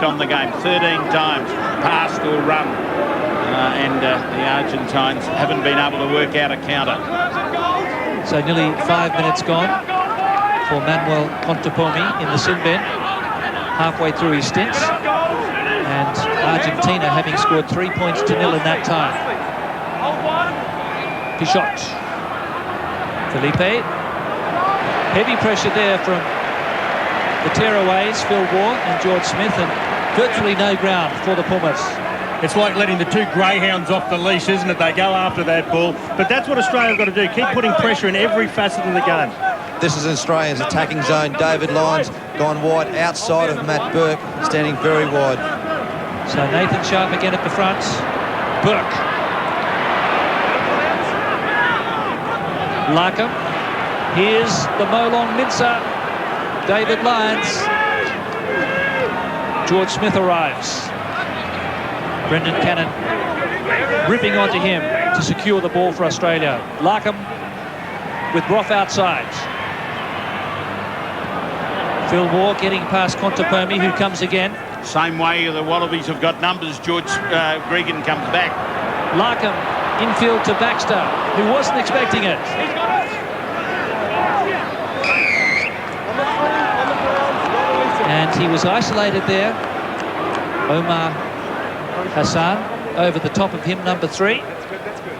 on the game 13 times, passed or run, and the Argentines haven't been able to work out a counter. So nearly 5 minutes gone for Manuel Contepomi in the sin bin, halfway through his stints, and Argentina having scored 3 points to nil in that time. Pichot, Felipe, heavy pressure there from the tearaways, Phil Ward and George Smith, and virtually no ground for the Pumas. It's like letting the two greyhounds off the leash, isn't it? They go after that ball. But that's what Australia's got to do. Keep putting pressure in every facet of the game. This is Australia's attacking zone. David Lyons gone wide outside of Matt Burke, standing very wide. So Nathan Sharp again at the front. Burke. Larkham. Here's the Molong Mincer. David Lyons. George Smith arrives. Brendan Cannon ripping onto him to secure the ball for Australia. Larkham with Roth outside. Phil Moore getting past Contepomi, who comes again. Same way the Wallabies have got numbers. George Gregan comes back. Larkham infield to Baxter, who wasn't expecting it. And he was isolated there. Omar Hassan over the top of him, number 3.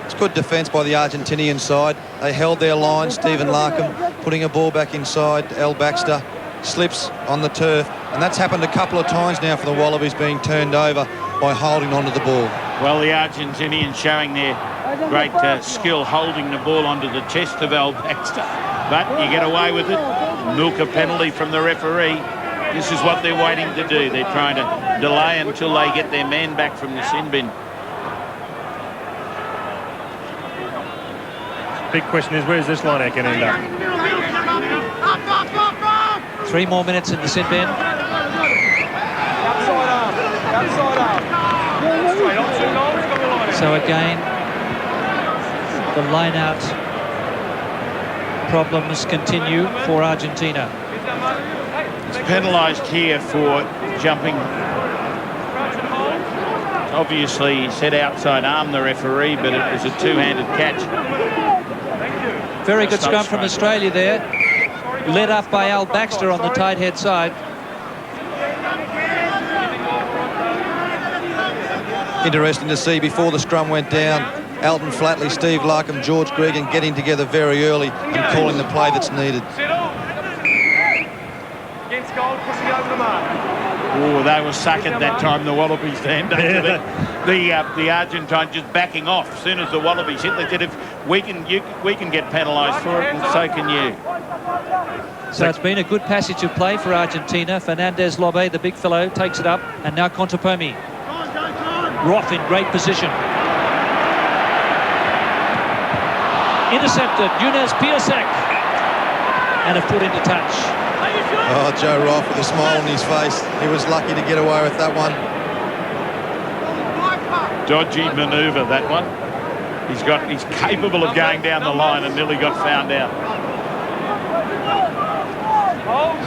It's good defence by the Argentinian side. They held their line. Stephen Larkham putting a ball back inside. Al Baxter slips on the turf, and that's happened a couple of times now for the Wallabies, being turned over by holding onto the ball. Well, the Argentinians showing their great skill holding the ball onto the chest of Al Baxter, but you get away with it. Milk a penalty from the referee. This is what they're waiting to do. They're trying to delay until they get their man back from the sin bin. Big question is, where's this line going to end up? 3 more minutes in the sin bin. So again, the line-out problems continue for Argentina. He's penalised here for jumping. Obviously, he said outside arm, the referee, but it was a two-handed catch. Very good scrum from Australia there. Led up by Al Baxter on the tight head side. Interesting to see, before the scrum went down, Alton Flatley, Steve Larkham, George Gregan getting together very early and calling the play that's needed. Oh, they were sucking that time, the Wallabies then. The Argentine just backing off as soon as the Wallabies hit. They said, if we can get penalised for it, and so can you. So it's been a good passage of play for Argentina. Fernandez Lobe, the big fellow, takes it up, and now Contepomi. Roth in great position. Intercepted, Younes Piasek, and a foot into touch. Oh, Joe Roth with a smile on his face. He was lucky to get away with that one. Dodgy manoeuvre, that one. He's capable of going down the line and nearly got found out.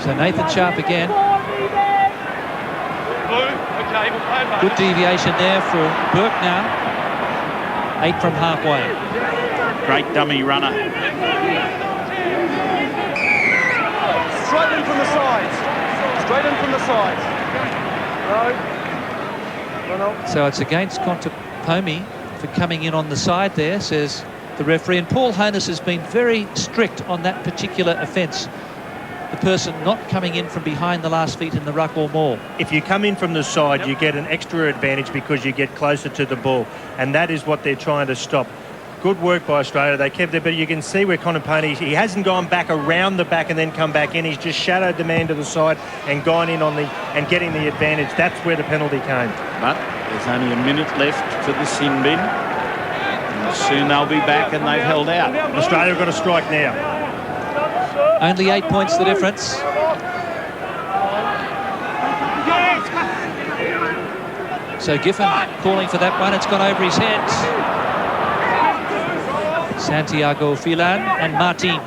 So Nathan Sharp again. Good deviation there for Burke now. 8 from halfway. Great dummy runner. Straight in from the sides. Straight in from the sides. No. So it's against Contepomi for coming in on the side there, says the referee. And Paul Honus has been very strict on that particular offence. The person not coming in from behind the last feet in the ruck or maul. If you come in from the side, you get an extra advantage because you get closer to the ball. And that is what they're trying to stop. Good work by Australia. They kept it, but you can see where Contepomi, he hasn't gone back around the back and then come back in. He's just shadowed the man to the side and gone in on and getting the advantage. That's where the penalty came. But there's only a minute left for the sin bin. And soon they'll be back, and they've held out. Australia have got to strike now. Only 8 points the difference. So Giffen calling for that one. It's gone over his head. Santiago Filan and Martin.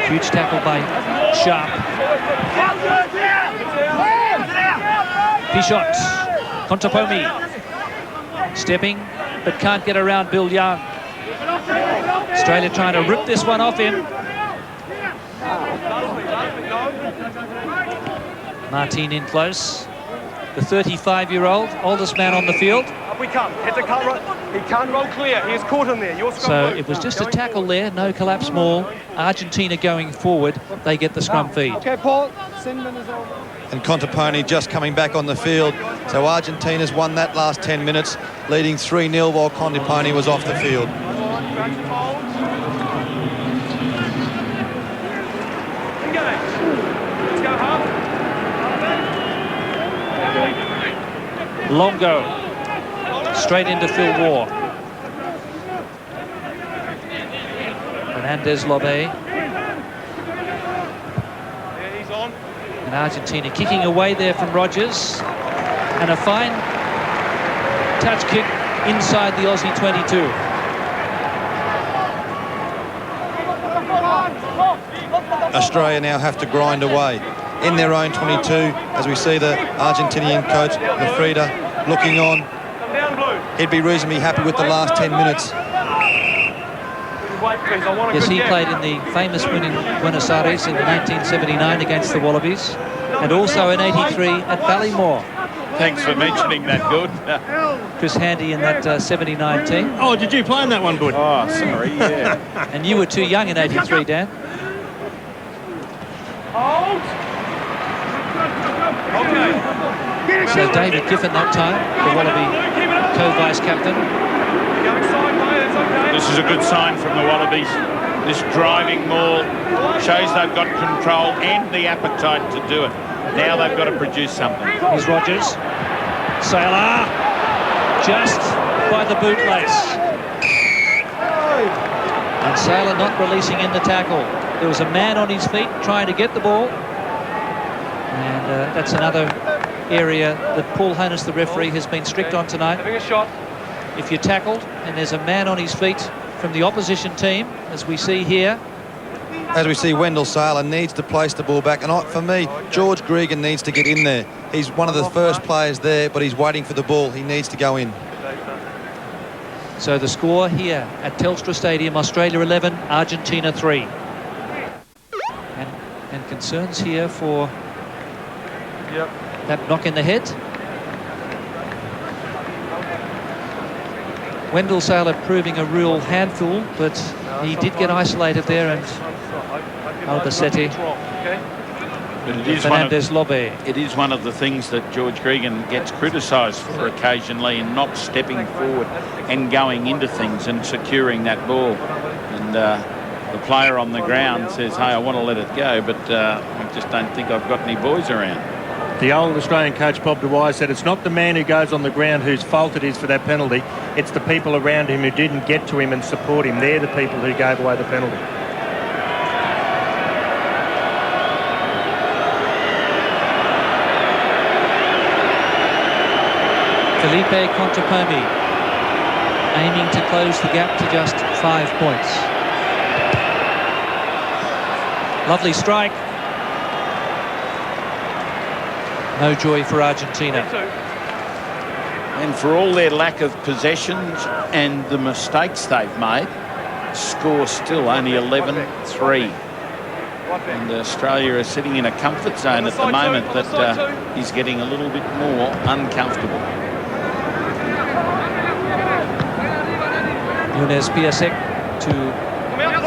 Huge tackle by Sharp. Pichot. Contepomi. Stepping, but can't get around Bill Young. Australia trying to rip this one off him. Martin in close. The 35-year-old, oldest man on the field. Up we come. He can't roll clear. He is caught in there. So it was just a tackle there, no collapse maul. Argentina going forward, they get the scrum feed. Okay, Paul. Sinman is over. And Contepone just coming back on the field. So Argentina's won that last 10 minutes, leading 3-0 while Contepone was off the field. Longo. Straight into Phil Waugh. Fernandez Lobe. And Argentina kicking away there from Rogers. And a fine touch kick inside the Aussie 22. Australia now have to grind away in their own 22 as we see the Argentinian coach, Lafrida, looking on. He'd be reasonably happy with the last 10 minutes. Yes, he played in the famous win in Buenos Aires in 1979 against the Wallabies, and also in 83 at Ballymore. Thanks for mentioning that, Good. Chris Handy in that 79 team. Oh, did you play in that one, Bud? Oh, sorry, yeah. And you were too young in 83, Dan. So David Giffen that time, the Wallaby co-vice captain. This is a good sign from the Wallabies. This driving maul shows they've got control and the appetite to do it. Now they've got to produce something. Here's Rogers. Sailor. Just by the bootlace. And Sailor not releasing in the tackle. There was a man on his feet trying to get the ball. And that's another area that Paul Honus, the referee, has been strict on tonight. Having a shot. If you're tackled and there's a man on his feet from the opposition team, as we see here. As we see, Wendell Sailor needs to place the ball back. And for me, George Gregan needs to get in there. He's one of the first players there, but he's waiting for the ball. He needs to go in. So the score here at Telstra Stadium, Australia 11, Argentina 3. And concerns here for that knock in the head. Wendell Sailor proving a real handful, but he did get isolated there, and Albacete, But it is Fernandez Lobe. It is one of the things that George Gregan gets criticised for occasionally, in not stepping forward and going into things and securing that ball. And the player on the ground says, hey, I want to let it go, but I just don't think I've got any boys around. The old Australian coach Bob Dwyer said it's not the man who goes on the ground whose fault it is for that penalty, it's the people around him who didn't get to him and support him. They're the people who gave away the penalty. Felipe Contepomi aiming to close the gap to just 5 points. Lovely strike. No joy for Argentina. And for all their lack of possessions and the mistakes they've made, score still only 11-3. And Australia is sitting in a comfort zone at the moment that is getting a little bit more uncomfortable. Nunes Piasek to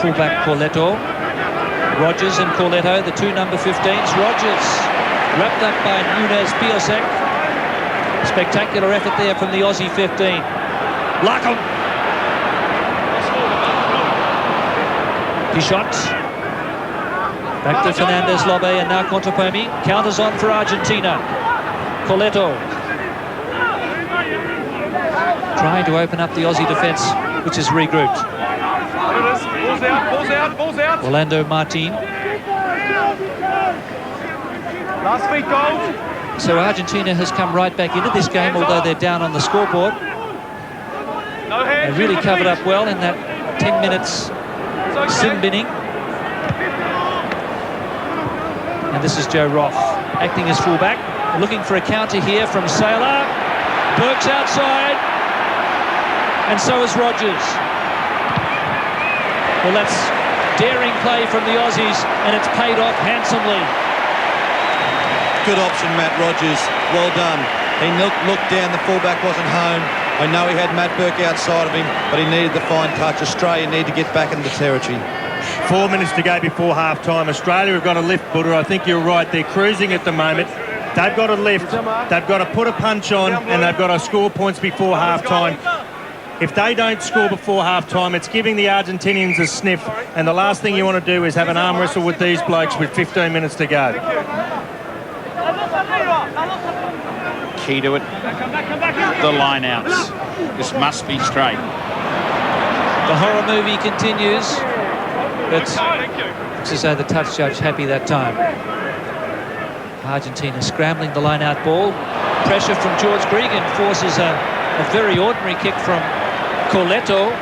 fullback Corletto. Rogers and Corletto, the two number 15s. Rogers wrapped up by Nunes Piasek. Spectacular effort there from the Aussie 15. Larkham. Pichot. Back to Fernandez Lobe, and now Contepomi. Counters on for Argentina. Corletto. Trying to open up the Aussie defence, which is regrouped. Balls out. Orlando Martin. Last feet goals. So Argentina has come right back into this game, although they're down on the scoreboard. They really covered up well in that 10 minutes sin binning. And this is Joe Roth acting as fullback. Looking for a counter here from Saylor. Burke's outside. And so is Rogers. Well, that's daring play from the Aussies, and it's paid off handsomely. Good option, Matt Rogers. Well done. He looked down, the fullback wasn't home. I know he had Matt Burke outside of him, but he needed the fine touch. Australia need to get back into territory. 4 minutes to go before half-time. Australia have got to lift, Butter. I think you're right. They're cruising at the moment. They've got to lift. They've got to put a punch on, and they've got to score points before half-time. If they don't score before half-time, it's giving the Argentinians a sniff, and the last thing you want to do is have an arm wrestle with these blokes with 15 minutes to go. Key to it, the line-outs. This must be straight. The horror movie continues, but looks as though the touch judge happy that time. Argentina scrambling the line-out ball. Pressure from George Gregan forces a very ordinary kick from Corletto.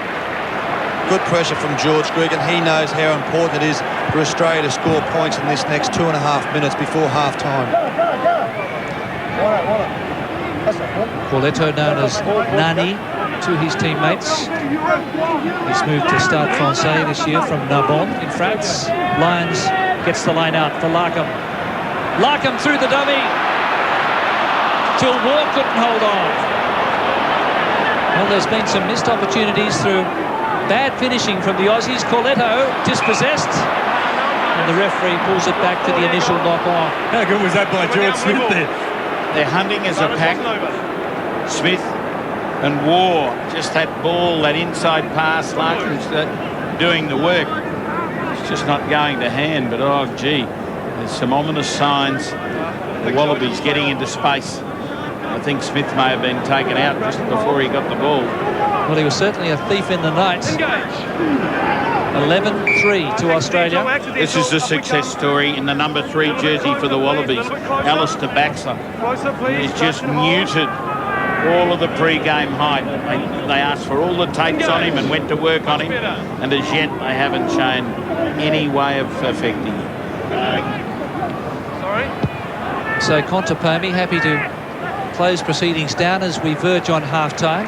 Good pressure from George Gregan. He knows how important it is for Australia to score points in this next 2.5 minutes before half-time. Corletto, known as Nani to his teammates. He's moved to Stade Francais this year from Narbonne in France. Lyons gets the line out for Larkham. Larkham through the dummy. Till Moore couldn't hold on. Well, there's been some missed opportunities through bad finishing from the Aussies. Corletto dispossessed, and the referee pulls it back to the initial knock on. How good was that by George Smith there? They're hunting as a pack. Smith and War, just that ball, that inside pass. Larkin's doing the work. It's just not going to hand, but oh gee, there's some ominous signs. The Wallabies getting into space. I think Smith may have been taken out just before he got the ball. Well, he was certainly a thief in the night. 11-3 to Australia. This is a success story in the number 3 jersey for the Wallabies, Alistair Baxter. He's just muted all of the pre-game hype. They asked for all the tapes on him and went to work on him, and as yet they haven't shown any way of affecting him. So Contepomi happy to close proceedings down as we verge on half-time.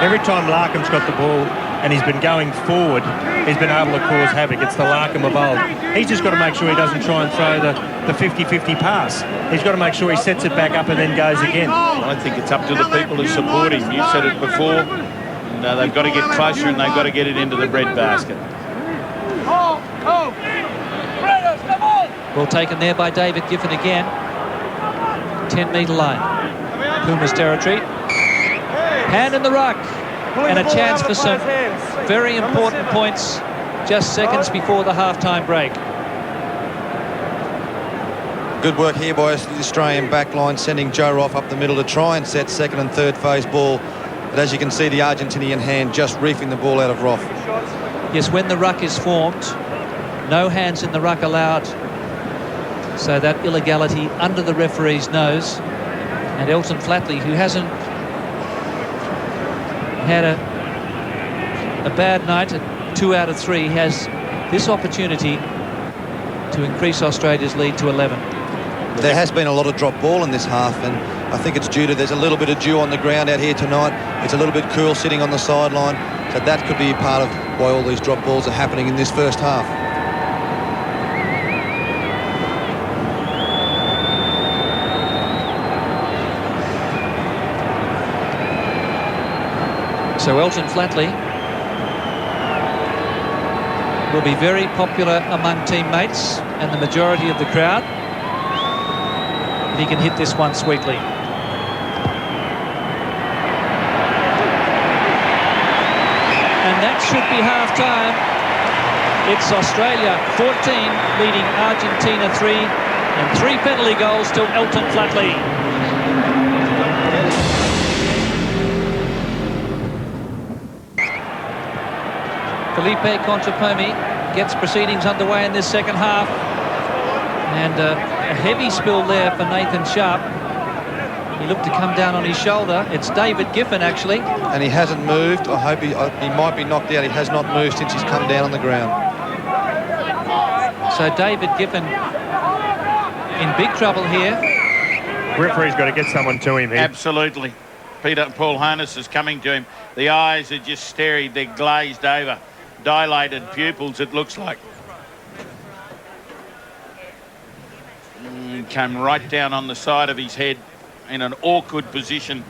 Every time Larkham's got the ball and he's been going forward, he's been able to cause havoc. It's the Larkham of old. He's just got to make sure he doesn't try and throw the 50-50 pass. He's got to make sure he sets it back up and then goes again. I think it's up to the people who support him. You said it before. And, they've got to get closer and they've got to get it into the bread basket. Well taken there by David Giffen again. 10-metre line. Puma's territory. Hand in the ruck. And a chance for some very important points just seconds before the half-time break. Good work here by the Australian backline, sending Joe Roff up the middle to try and set second and third phase ball. But as you can see, the Argentinian hand just reefing the ball out of Roff. Yes, when the ruck is formed, no hands in the ruck allowed. So that illegality under the referee's nose. And Elton Flatley, who hasn't had a bad night at 2 out of 3, has this opportunity to increase Australia's lead to 11. There has been a lot of drop ball in this half, and I think it's due to there's a little bit of dew on the ground out here tonight. It's a little bit cool sitting on the sideline, so that could be a part of why all these drop balls are happening in this first half. So Elton Flatley will be very popular among teammates and the majority of the crowd. He can hit this one sweetly. And that should be half-time. It's Australia 14 leading Argentina 3, and 3 penalty goals to Elton Flatley. Felipe Contepomi gets proceedings underway in this second half. And a heavy spill there for Nathan Sharp. He looked to come down on his shoulder. It's David Giffen, actually. And he hasn't moved. I hope he might be knocked out. He has not moved since he's come down on the ground. So David Giffen in big trouble here. Referee's got to get someone to him here. Absolutely. Paul Harness is coming to him. The eyes are just staring. They're glazed over. Dilated pupils, it looks like. Came right down on the side of his head in an awkward position